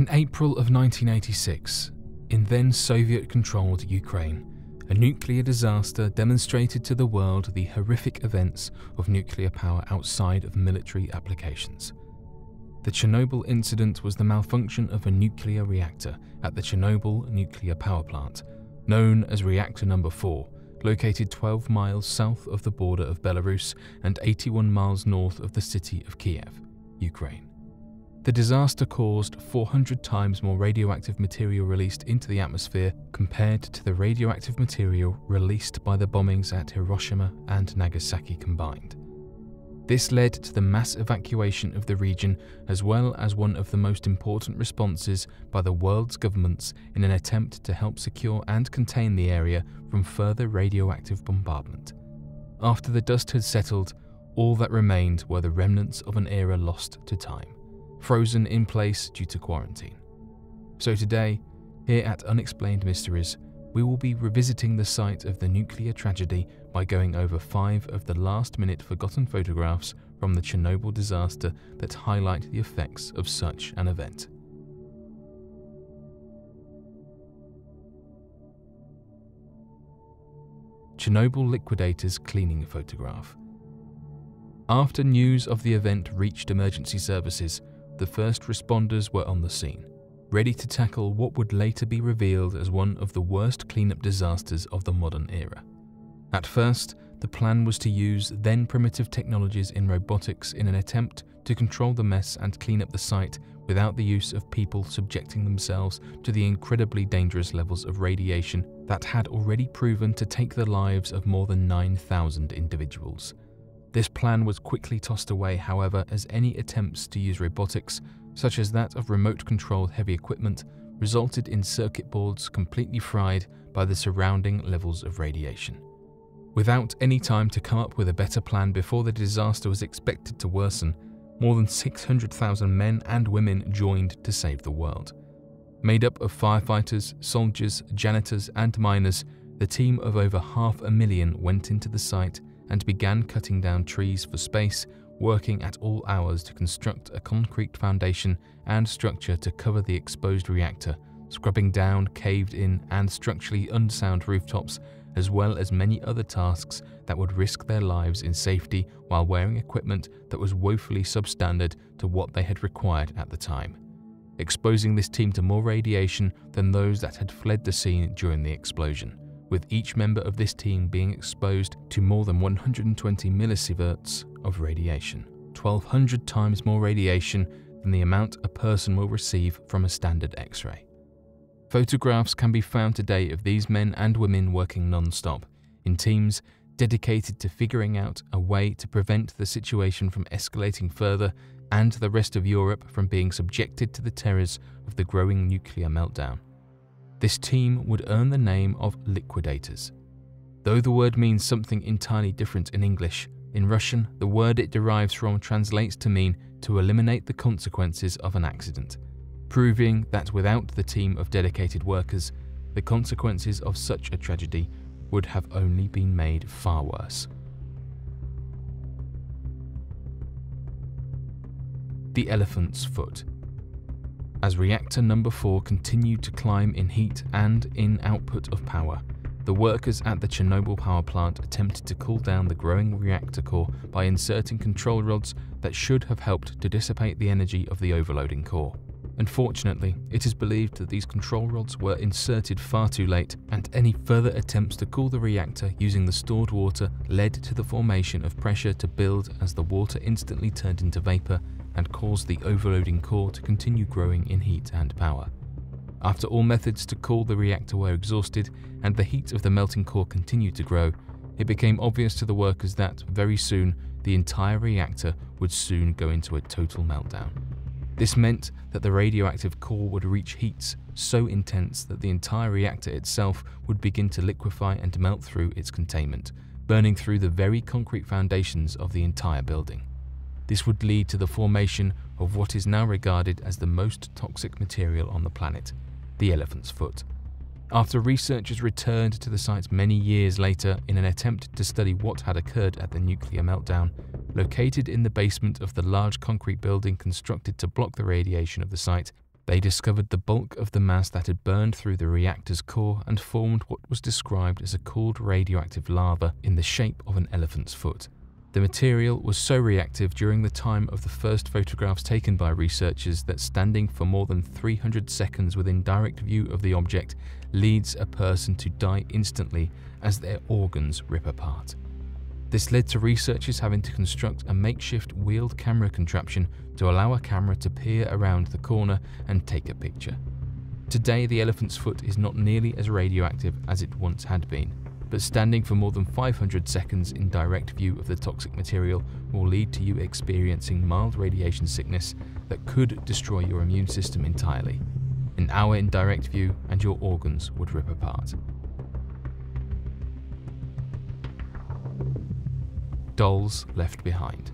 In April of 1986, in then Soviet-controlled Ukraine, a nuclear disaster demonstrated to the world the horrific events of nuclear power outside of military applications. The Chernobyl incident was the malfunction of a nuclear reactor at the Chernobyl Nuclear Power Plant, known as Reactor No. 4, located 12 miles south of the border of Belarus and 81 miles north of the city of Kiev, Ukraine. The disaster caused 400 times more radioactive material released into the atmosphere compared to the radioactive material released by the bombings at Hiroshima and Nagasaki combined. This led to the mass evacuation of the region, as well as one of the most important responses by the world's governments in an attempt to help secure and contain the area from further radioactive bombardment. After the dust had settled, all that remained were the remnants of an era lost to time, frozen in place due to quarantine. So today, here at Unexplained Mysteries, we will be revisiting the site of the nuclear tragedy by going over 5 of the last-minute forgotten photographs from the Chernobyl disaster that highlight the effects of such an event. Chernobyl Liquidators cleaning photograph. After news of the event reached emergency services, the first responders were on the scene, ready to tackle what would later be revealed as one of the worst cleanup disasters of the modern era. At first, the plan was to use then primitive technologies in robotics in an attempt to control the mess and clean up the site without the use of people subjecting themselves to the incredibly dangerous levels of radiation that had already proven to take the lives of more than 9,000 individuals. This plan was quickly tossed away, however, as any attempts to use robotics, such as that of remote-controlled heavy equipment, resulted in circuit boards completely fried by the surrounding levels of radiation. Without any time to come up with a better plan before the disaster was expected to worsen, more than 600,000 men and women joined to save the world. Made up of firefighters, soldiers, janitors, and miners, the team of over 500,000 went into the site and began cutting down trees for space, working at all hours to construct a concrete foundation and structure to cover the exposed reactor, scrubbing down caved-in and structurally unsound rooftops, as well as many other tasks that would risk their lives in safety while wearing equipment that was woefully substandard to what they had required at the time, exposing this team to more radiation than those that had fled the scene during the explosion, with each member of this team being exposed to more than 120 millisieverts of radiation, 1,200 times more radiation than the amount a person will receive from a standard X-ray. Photographs can be found today of these men and women working non-stop, in teams dedicated to figuring out a way to prevent the situation from escalating further and the rest of Europe from being subjected to the terrors of the growing nuclear meltdown. This team would earn the name of Liquidators. Though the word means something entirely different in English, in Russian, the word it derives from translates to mean to eliminate the consequences of an accident, proving that without the team of dedicated workers, the consequences of such a tragedy would have only been made far worse. The elephant's foot. As Reactor No. 4 continued to climb in heat and in output of power, the workers at the Chernobyl power plant attempted to cool down the growing reactor core by inserting control rods that should have helped to dissipate the energy of the overloading core. Unfortunately, it is believed that these control rods were inserted far too late, and any further attempts to cool the reactor using the stored water led to the formation of pressure to build as the water instantly turned into vapor and caused the overloading core to continue growing in heat and power. After all methods to cool the reactor were exhausted and the heat of the melting core continued to grow, it became obvious to the workers that, very soon, the entire reactor would soon go into a total meltdown. This meant that the radioactive core would reach heats so intense that the entire reactor itself would begin to liquefy and melt through its containment, burning through the very concrete foundations of the entire building. This would lead to the formation of what is now regarded as the most toxic material on the planet, the elephant's foot. After researchers returned to the site many years later in an attempt to study what had occurred at the nuclear meltdown, located in the basement of the large concrete building constructed to block the radiation of the site, They discovered the bulk of the mass that had burned through the reactor's core and formed what was described as a cooled radioactive lava in the shape of an elephant's foot. The material was so reactive during the time of the first photographs taken by researchers that standing for more than 300 seconds within direct view of the object leads a person to die instantly as their organs rip apart. This led to researchers having to construct a makeshift wheeled camera contraption to allow a camera to peer around the corner and take a picture. Today, the elephant's foot is not nearly as radioactive as it once had been, but standing for more than 500 seconds in direct view of the toxic material will lead to you experiencing mild radiation sickness that could destroy your immune system entirely. An hour in direct view and your organs would rip apart. Dolls left behind.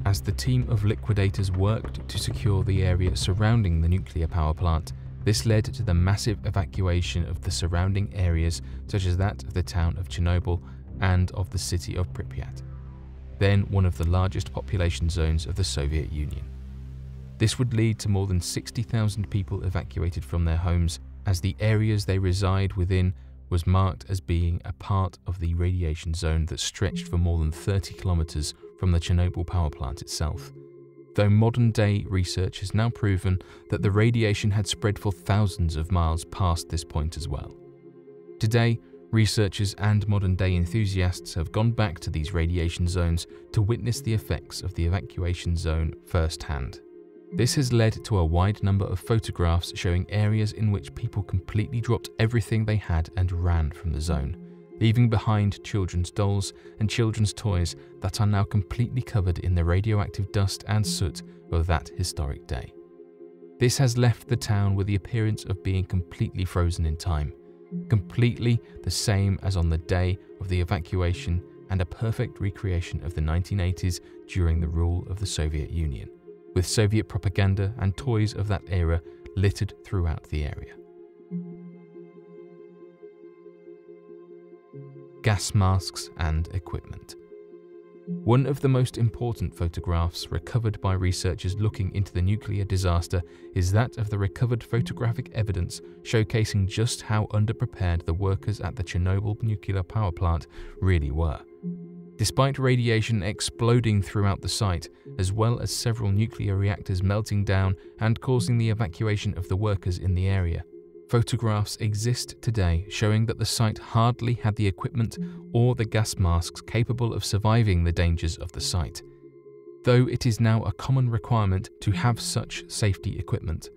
As the team of liquidators worked to secure the area surrounding the nuclear power plant, this led to the massive evacuation of the surrounding areas, such as that of the town of Chernobyl and of the city of Pripyat, then one of the largest population zones of the Soviet Union. This would lead to more than 60,000 people evacuated from their homes, as the areas they reside within was marked as being a part of the radiation zone that stretched for more than 30 kilometers from the Chernobyl power plant itself. Though modern-day research has now proven that the radiation had spread for thousands of miles past this point as well. Today, researchers and modern-day enthusiasts have gone back to these radiation zones to witness the effects of the evacuation zone firsthand. This has led to a wide number of photographs showing areas in which people completely dropped everything they had and ran from the zone, leaving behind children's dolls and children's toys that are now completely covered in the radioactive dust and soot of that historic day. This has left the town with the appearance of being completely frozen in time, completely the same as on the day of the evacuation, and a perfect recreation of the 1980s during the rule of the Soviet Union, with Soviet propaganda and toys of that era littered throughout the area. Gas masks and equipment. One of the most important photographs recovered by researchers looking into the nuclear disaster is that of the recovered photographic evidence showcasing just how underprepared the workers at the Chernobyl nuclear power plant really were. Despite radiation exploding throughout the site, as well as several nuclear reactors melting down and causing the evacuation of the workers in the area, photographs exist today showing that the site hardly had the equipment or the gas masks capable of surviving the dangers of the site, though it is now a common requirement to have such safety equipment.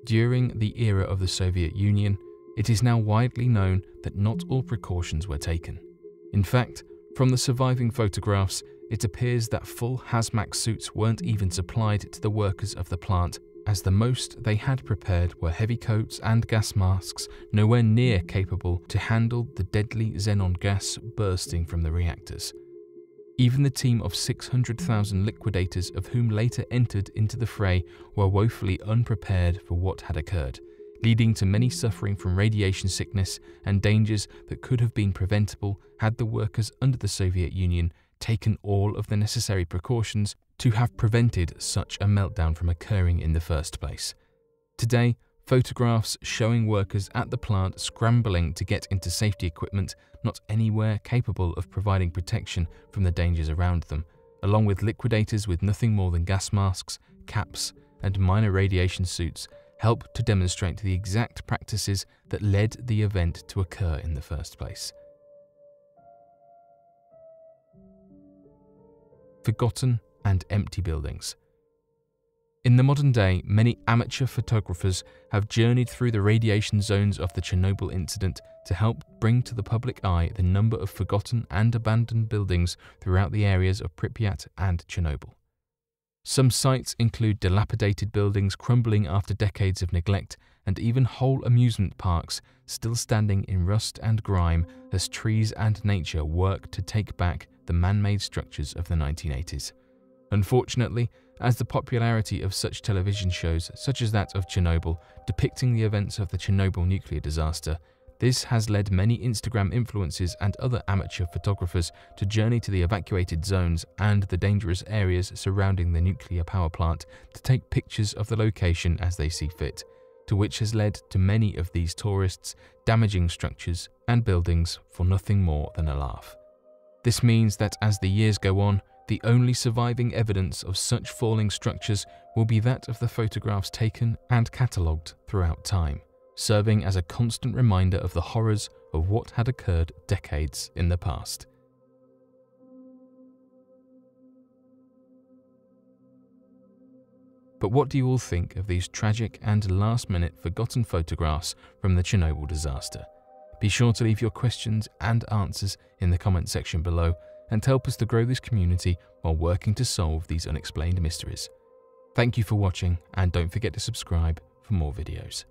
During the era of the Soviet Union, it is now widely known that not all precautions were taken. In fact, from the surviving photographs, it appears that full hazmat suits weren't even supplied to the workers of the plant, as the most they had prepared were heavy coats and gas masks nowhere near capable to handle the deadly xenon gas bursting from the reactors. Even the team of 600,000 liquidators of whom later entered into the fray were woefully unprepared for what had occurred, leading to many suffering from radiation sickness and dangers that could have been preventable had the workers under the Soviet Union taken all of the necessary precautions to have prevented such a meltdown from occurring in the first place. Today, photographs showing workers at the plant scrambling to get into safety equipment not anywhere capable of providing protection from the dangers around them, along with liquidators with nothing more than gas masks, caps, and minor radiation suits, help to demonstrate the exact practices that led the event to occur in the first place. Forgotten and empty buildings. In the modern day, many amateur photographers have journeyed through the radiation zones of the Chernobyl incident to help bring to the public eye the number of forgotten and abandoned buildings throughout the areas of Pripyat and Chernobyl. Some sites include dilapidated buildings crumbling after decades of neglect, and even whole amusement parks still standing in rust and grime as trees and nature work to take back the man-made structures of the 1980s. Unfortunately, as the popularity of such television shows, such as that of Chernobyl, depicting the events of the Chernobyl nuclear disaster, This has led many Instagram influencers and other amateur photographers to journey to the evacuated zones and the dangerous areas surrounding the nuclear power plant to take pictures of the location as they see fit, to which has led to many of these tourists damaging structures and buildings for nothing more than a laugh. This means that as the years go on, the only surviving evidence of such falling structures will be that of the photographs taken and catalogued throughout time, serving as a constant reminder of the horrors of what had occurred decades in the past. But what do you all think of these tragic and last-minute forgotten photographs from the Chernobyl disaster? Be sure to leave your questions and answers in the comment section below and help us to grow this community while working to solve these unexplained mysteries. Thank you for watching, and don't forget to subscribe for more videos.